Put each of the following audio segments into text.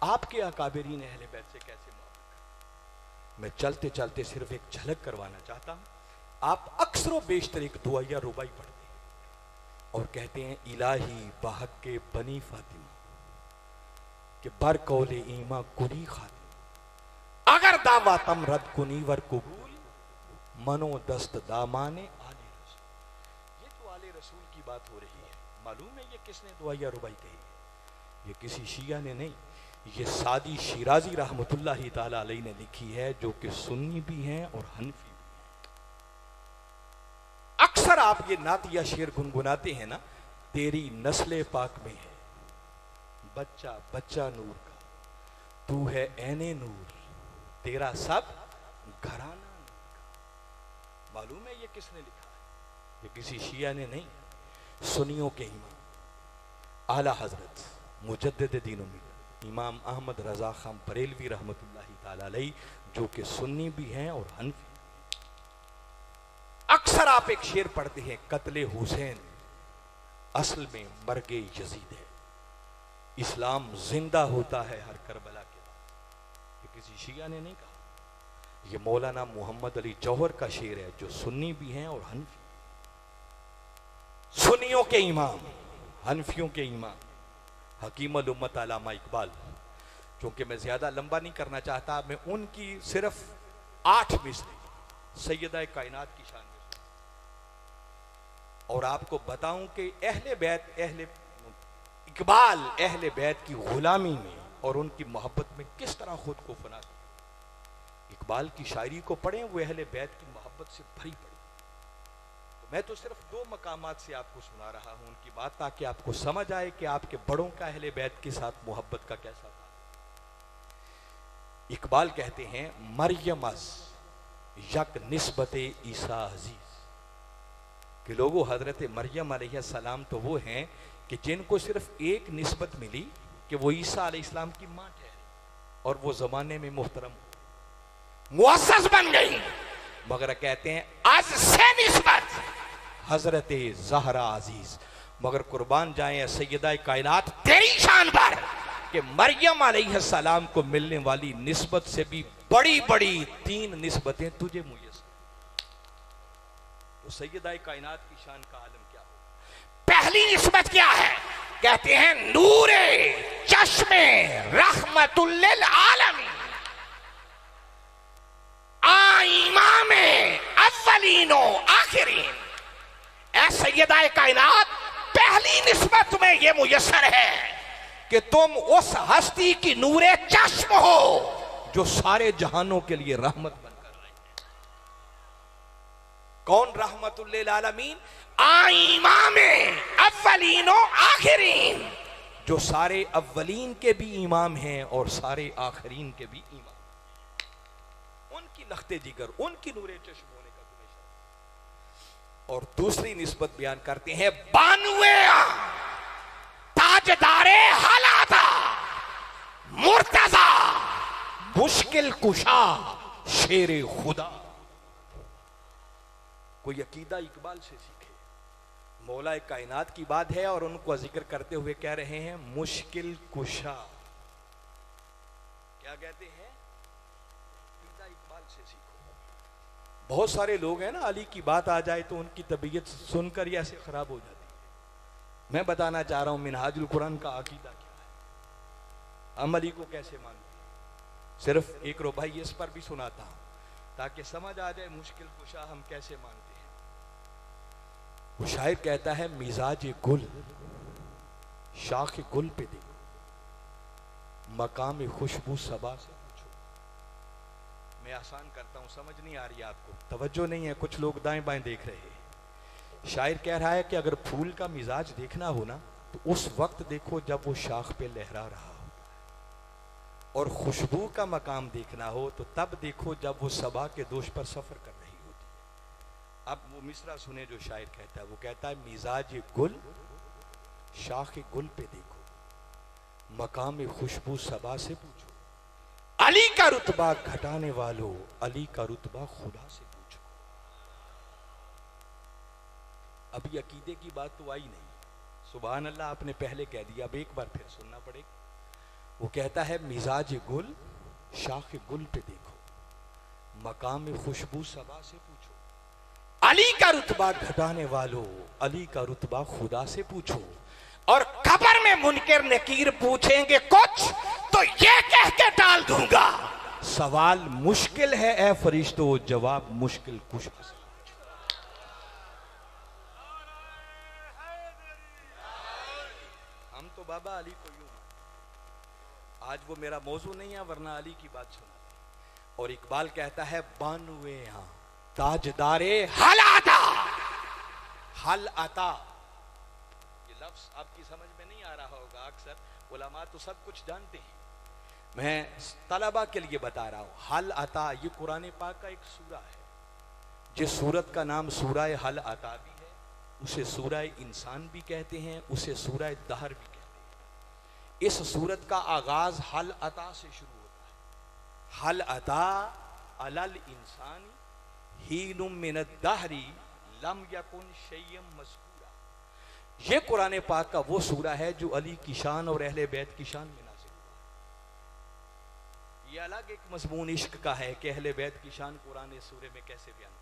आपके अकाबिरीन अहले बैत से कैसे मोहब्बत करते। मैं चलते चलते सिर्फ एक झलक करवाना चाहता हूं। आप अक्सर व बेशतर एक दुआया रुबाई पढ़ते हैं और कहते हैं इलाही बहक के बनी फातिमा के बर कौले ईमा कुनी खातिमा अगर दावा तम रद कुनी वर कबूल मनो दस्त दामाने आले रसूल। ये जो आले रसूल की बात हो रही है, मालूम है ये किसने दुआया रुबाई कही है? ये किसी शिया ने नहीं, ये सादी शिराजी रहमतुल्लाहि ताला अलैहि ने लिखी है, जो कि सुन्नी भी हैं और हनफी भी हैं। अक्सर आप ये नात या शेर गुनगुनाते हैं ना, तेरी नस्ले पाक में है बच्चा बच्चा नूर का, तू है ऐने नूर, तेरा सब घराना नूर का। मालूम है ये किसने लिखा है? ये किसी शिया ने नहीं, सुन्नियों के इमाम आला हजरत मुजद्दिद दीन इमाम अहमद रजा खान बरेलवी रहमतुल्लाहि ताला अलैहि, जो कि सुन्नी भी हैं और हनफी। अक्सर आप एक शेर पढ़ते हैं, कत्ले हुसैन असल में मर्गे यजीद है, इस्लाम जिंदा होता है हर करबला के बाद। ये किसी शिया ने नहीं कहा, ये मौलाना मोहम्मद अली जौहर का शेर है, जो सुन्नी भी हैं और हनफी। सुन्नियों के इमाम, हनफियों के इमाम हकीम अल उम्मत अल्लामा इकबाल। क्योंकि मैं ज्यादा लंबा नहीं करना चाहता, मैं उनकी सिर्फ 8 मिसरे सैयदा कायनात की शान में और आपको बताऊं कि अहले बैत इकबाल अहले बैत की गुलामी में और उनकी मोहब्बत में किस तरह खुद को फना किया। इकबाल की शायरी को पढ़ें, वो अहले बैत की मोहब्बत से भरी पड़ी। तो मैं तो सिर्फ 2 मकामात से आपको सुना रहा हूं उनकी बात, ताकि आपको समझ आए कि आपके बड़ों का अहले बैत के साथ मोहब्बत का कैसा था। इकबाल कहते हैं मरियम अस यक निस्बते ईसा अजीज, कि लोगों हजरत मरियम अलैहिस्सलाम तो वो हैं कि जिनको सिर्फ एक निस्बत मिली कि वो ईसा अलैहिस्सलाम की मां ठहरी और वो जमाने में मुहतरम मुअस्सस बन गई, मगर कहते हैं आज से निस्बत हजरत ज़हरा अजीज। मगर कुर्बान जाए सैयदा कायनात तेरी शान पर कि मरियम अलैहिस्सलाम को मिलने वाली निस्बत से भी बड़ी बड़ी 3 निस्बतें तुझे मुझे। तो सैयदा कायनात की शान का आलम क्या हो? पहली निस्बत क्या है? कहते हैं नूरे चश्मे रहमतुल लिल आलमीन आ इमाम अव्वलीनो आखिरीन। ऐ सैयदा कायनात, पहली निस्बत में यह मुयस्सर है कि तुम उस हस्ती की नूरे चश्म हो जो सारे जहानों के लिए रहमत बनकर रहे हैं। कौन रहमतुल लिल आलमीन? आ इमाम अव्वलीनो आखिरीन, जो सारे अव्वलीन के भी इमाम हैं और सारे आखिरीन के भी इमाम। उनकी लख्ते जिगर, उनकी नूरे चश्म होने का तुम्हें शर्म। और दूसरी निस्बत बयान करते हैं बानुए ताजदारे हालाता मुर्तजा मुश्किल कुशा शेरे खुदा। कोई अकीदा इकबाल से सीखे। मौला कायनात की बात है और उनको जिक्र करते हुए कह रहे हैं मुश्किल कुशा। क्या कहते हैं? अकीदा इकबाल से सीखो। बहुत सारे लोग हैं ना, अली की बात आ जाए तो उनकी तबीयत सुनकर ही ऐसे खराब हो जाती है। मैं बताना चाह रहा हूं मिनहाजुल कुरान का अकीदा क्या है, हम अली को कैसे मानते हैं। सिर्फ एक रुबाई इस पर भी सुनाता हूं ताकि समझ आ जाए मुश्किल कुशा हम कैसे मानते हैं। वो शायर कहता है मिजाज गुल शाख गुल पे देखो, मकाम खुशबू सबा से पूछो। मैं आसान करता हूं, समझ नहीं आ रही आपको, तवज्जो नहीं है, कुछ लोग दाएं बाएं देख रहे हैं। शायर कह रहा है कि अगर फूल का मिजाज देखना हो ना तो उस वक्त देखो जब वो शाख पे लहरा रहा हो, और खुशबू का मकाम देखना हो तो तब देखो जब वो सबा के दोष पर सफर कर रही होती है। अब वो मिसरा सुने जो शायर कहता है, वो कहता है मिजाज गुल शाख गुल पे देखो, मकाम खुशबू सबा से पूछो, अली का रुतबा घटाने वालों अली का रुतबा खुदा से पूछो। अभी अकीदे की बात तो आई नहीं, सुभान अल्लाह आपने पहले कह दिया, अब एक बार फिर सुनना पड़ेगा। वो कहता है मिजाज गुल शाख गुल पे देखो, मकाम खुशबू सबा से पूछो, अली का रुतबा घटाने वालों अली का रुतबा खुदा से पूछो, और कब्र में मुनकर नकीर पूछेंगे कुछ तो ये कह के टाल दूंगा, सवाल मुश्किल है ए फरिश्तों, जवाब मुश्किल कुश। हम तो बाबा अली को यूं, आज वो मेरा मौजू नहीं है वरना अली की बात सुना। और इकबाल कहता है बानुए यहां ताजदारे हल आता, हल आता, ये लफ्ज आपकी समझ में नहीं आ रहा होगा, अक्सर उलमा तो सब कुछ जानते हैं, मैं तलबा के लिए बता रहा हूं। हल आता ये कुरान पाक का एक सूरा है, जिस सूरत का नाम सूरह हल आता भी है, उसे सूरह इंसान भी कहते हैं, उसे सूरह दहर भी कहते हैं। इस सूरत का आगाज हल अता से शुरू होता है। हल अता अलल इंसानी हीनुम मिनद दहरी लम यकुन शैय्यम मज़कूरा। ये कुरान पाक का वो सूरा है जो अली की शान और अहले बैत की शान में नाज़िल हुआ है। ये अलग एक मज़मून इश्क का है कि अहले बैत की शान कुरान सूरे में कैसे बयान है।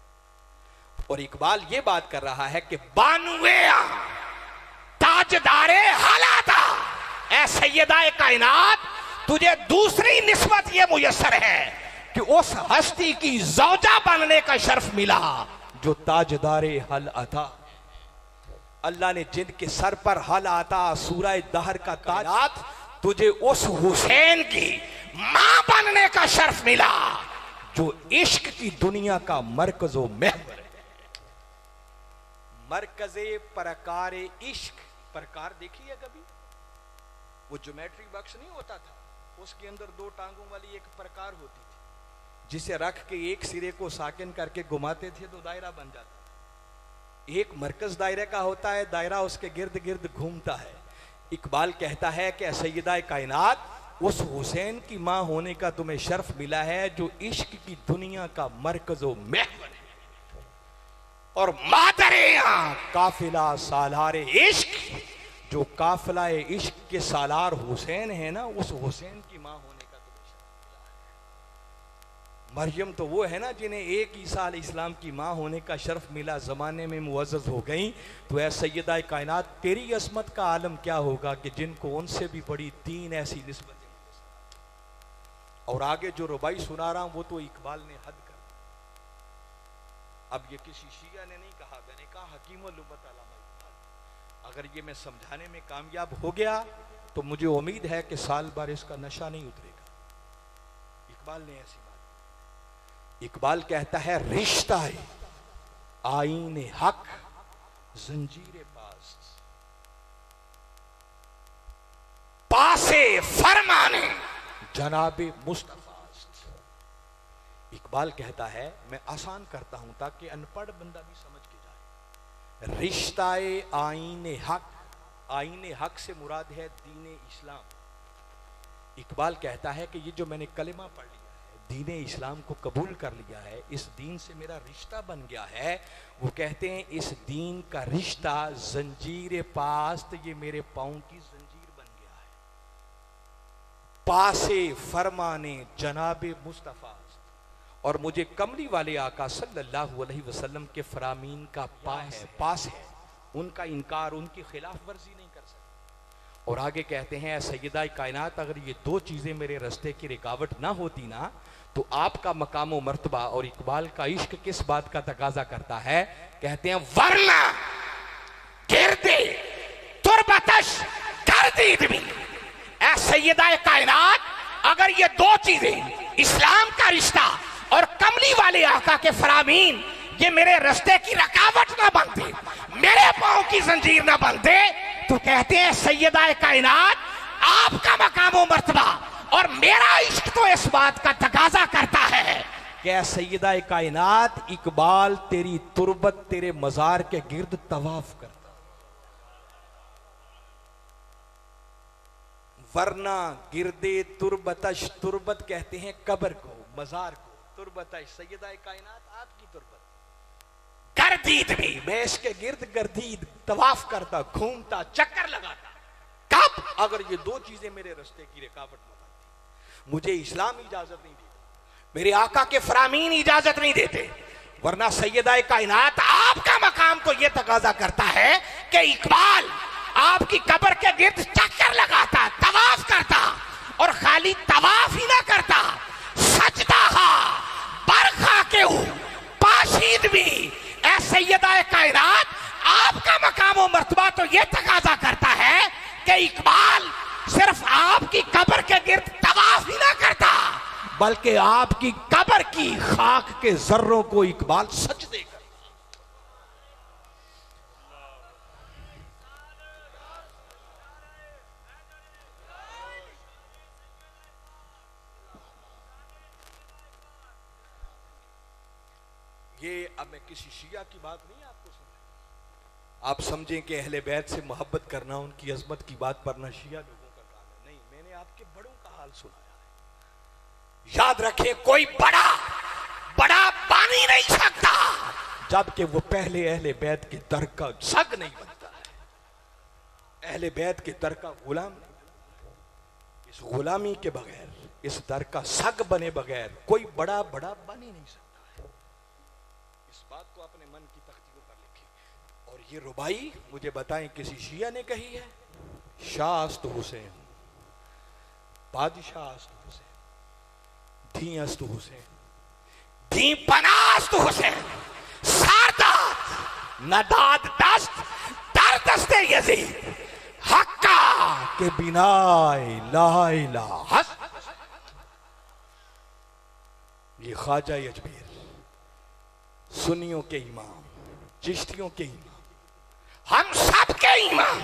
और इकबाल ये बात कर रहा है कि बानुए ताजदारे हलाता, ऐ सैयदा कायनात, तुझे दूसरी निस्बत ये मुयस्सर है कि उस हस्ती की ज़ौजा बनने का शर्फ मिला जो ताजदारे हल अता। अल्लाह ने जिनके सर पर हल आता सूरह दहर का ताज, तुझे उस हुसैन की मां बनने का शर्फ मिला जो इश्क की दुनिया का मरकज़ो महवर है। मरकज़े परकारे इश्क, परकार देखी है कभी? वो ज्योमेट्री बॉक्स नहीं होता था, उसके अंदर दो टांगों वाली एक प्रकार होती थी, जिसे रख के एक सिरे को साकिन करके घुमाते थे तो दायरा बन जाता। एक मरकज दायरे का होता है, दायरा उसके गिर्द गिर्द घूमता है। इकबाल कहता है कि सैयदा कायनात, उस हुसैन की मां होने का तुम्हें शर्फ मिला है जो इश्क की दुनिया का मरकज़ो महवर है। और मादरे काफिला सालारे इश्क, जो काफिला इश्क के सालार हुसैन है ना, उस हुसैन की मां होने का तुम्हें शर्फ मिला है। मरियम तो वो है ना जिन्हें एक ही साल इस्लाम की मां होने का शर्फ मिला, जमाने में मुअज़्ज़ज़ हो गई। तो ऐ सैयदा कायनात, तेरी असमत का आलम क्या होगा कि जिनको उनसे भी बड़ी तीन ऐसी निस्बतें। और आगे जो रुबाई सुना रहा हूं वो तो इकबाल ने हद कर दी। अब ये किसी शिया ने नहीं कहा, मैंने कहा हकीमुल उम्मत अल्लामा इकबाल। अगर ये मैं समझाने में कामयाब हो गया तो मुझे उम्मीद है कि साल भर इसका नशा नहीं उतरेगा। इकबाल ने ऐसी बात, इकबाल कहता है रिश्ता है आईने हक जंजीरे पास, पासे फरमाने जनाबे मुस्तफा। इकबाल कहता है, मैं आसान करता हूं ताकि अनपढ़ बंदा भी समझ के जाए। रिश्ताए आईने हक, आईने हक से मुराद है दीन इस्लाम। इकबाल कहता है कि ये जो मैंने कलिमा पढ़ लिया है, दीन इस्लाम को कबूल कर लिया है, इस दीन से मेरा रिश्ता बन गया है। वो कहते हैं इस दीन का रिश्ता जंजीर पास्त, ये मेरे पाँव की जंजीर बन गया है। पासे फरमाने जनाबे मुस्तफा, और मुझे कमली वाले आका सल्लल्लाहु अलैहि वसल्लम के फरामीन का पास है, उनका इनकार, उनकी खिलाफ वर्जी नहीं कर सकता। और आगे कहते हैं सैयदा कायनात, अगर ये दो चीजें मेरे रास्ते की रुकावट ना होती ना तो आपका मकाम व मर्तबा और इकबाल का इश्क किस बात का तकाजा करता है। कहते हैं वरना गिरदे तुरबतश गर्दीद भी, ऐ सैयदा कायनात, अगर ये दो चीजें इस्लाम का रिश्ता और कमली वाले आका के फरामीन ये मेरे रास्ते की रुकावट ना बनते, मेरे पांव की जंजीर ना बनते, तो कहते हैं सैयदा कायनात, आपका मकाम व मर्तबा और मेरा इश्क तो इस बात का तकाजा करता है कि सैयदा कायनात, इकबाल तेरी तुरबत तेरे मजार के गिर्द तवाफ करता। वरना गिरदे तुरबतश, तुरबत कहते हैं कब्र को, मजार को, तुरबतश सैयदा कायनात आपकी तुरबत। गर्दीद भी, मैं इसके गिर्द गर्दीद तवाफ करता, घूमता, चक्कर लगाता। कब? अगर ये दो चीजें मेरे रास्ते की रुकावट मुझे इस्लाम इजाजत नहीं देता, मेरे आका के फरामीन इजाजत नहीं देते, वरना सैयदा कायनात आपका मकाम तो यह तकाजा करता है कि इकबाल आपकी कब्र के गिर्द चक्कर लगाता, तवाफ करता, और खाली तवाफ ही ना करता, सजदा बरखा के पाशीद भी। ऐ सैयदा कायनात आपका मकाम और मर्तबा तो यह तकाजा करता है कि इकबाल सिर्फ आपकी कब्र के गिर्द तवाफ ही ना करता, बल्कि आपकी कब्र की खाक के जर्रों को इकबाल सजदे करता। ये अब मैं किसी शिया की बात नहीं आपको समझ, आप समझें कि अहले बैत से मोहब्बत करना, उनकी अजमत की बात करना शिया लोगों का काम है। नहीं, मैंने आपके बड़ों का हाल सुनाया है। याद रखें, कोई बड़ा बन ही नहीं सकता जबकि वो पहले अहले बैत के दर का सग नहीं बनता है। अहले बैत के दर का गुलाम नहीं, इस गुलामी के बगैर, इस दर का सग बने बगैर कोई बड़ा बन ही नहीं सकता। बात को अपने मन की तख्तियों पर लिखी। और ये रुबाई मुझे बताएं किसी शिया ने कही है? शाह अस्त हुसैन, बादशाह अस्त हुसैन, धी अस्त हुसैन, धी पनास्त हुसैन, सारदात नदाद दस्त दर दस्ते यजीद, हक्का के बिना ला इलाहा। ये ख्वाजा अजमेर, सुन्नियों के इमाम, चिश्तियों के इमाम, हम सब के इमाम,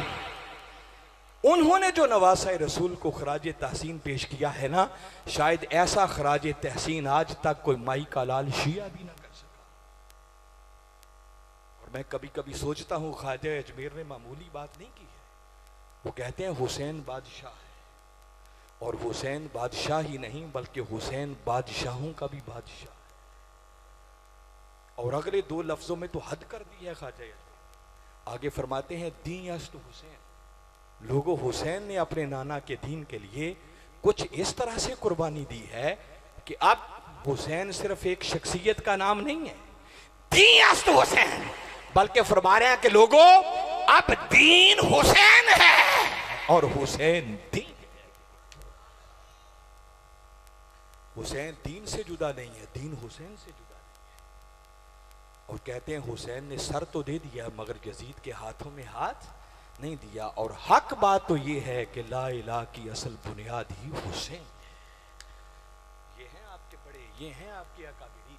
उन्होंने जो नवासा रसूल को खराज तहसीन पेश किया है ना, शायद ऐसा खराज तहसीन आज तक कोई माई का लाल शिया भी ना कर सका। और मैं कभी कभी सोचता हूं ख्वाजा अजमेर ने मामूली बात नहीं की है। वो कहते हैं हुसैन बादशाह है, और हुसैन बादशाह ही नहीं बल्कि हुसैन बादशाहों का भी बादशाह है। और अगले दो लफ्जों में तो हद कर दी है ख्वाजा। आगे फरमाते हैं दी अस्त हुसैन, लोगों हुसैन ने अपने नाना के दीन के लिए कुछ इस तरह से कुर्बानी दी है कि अब हुसैन सिर्फ एक शख्सियत का नाम नहीं है, दी अस्त हुसैन, बल्कि फरमा रहे हैं कि लोगों अब दीन हुसैन है और हुसैन दीन। हुसैन दीन से जुदा नहीं है, दीन हुसैन से जुदा। और कहते हैं हुसैन ने सर तो दे दिया मगर यजीद के हाथों में हाथ नहीं दिया। और हक बात तो ये है कि ला इलाहा की असल बुनियाद ही हुसैन है। ये हैं आपके बड़े, ये हैं आपके अकाबिरीन।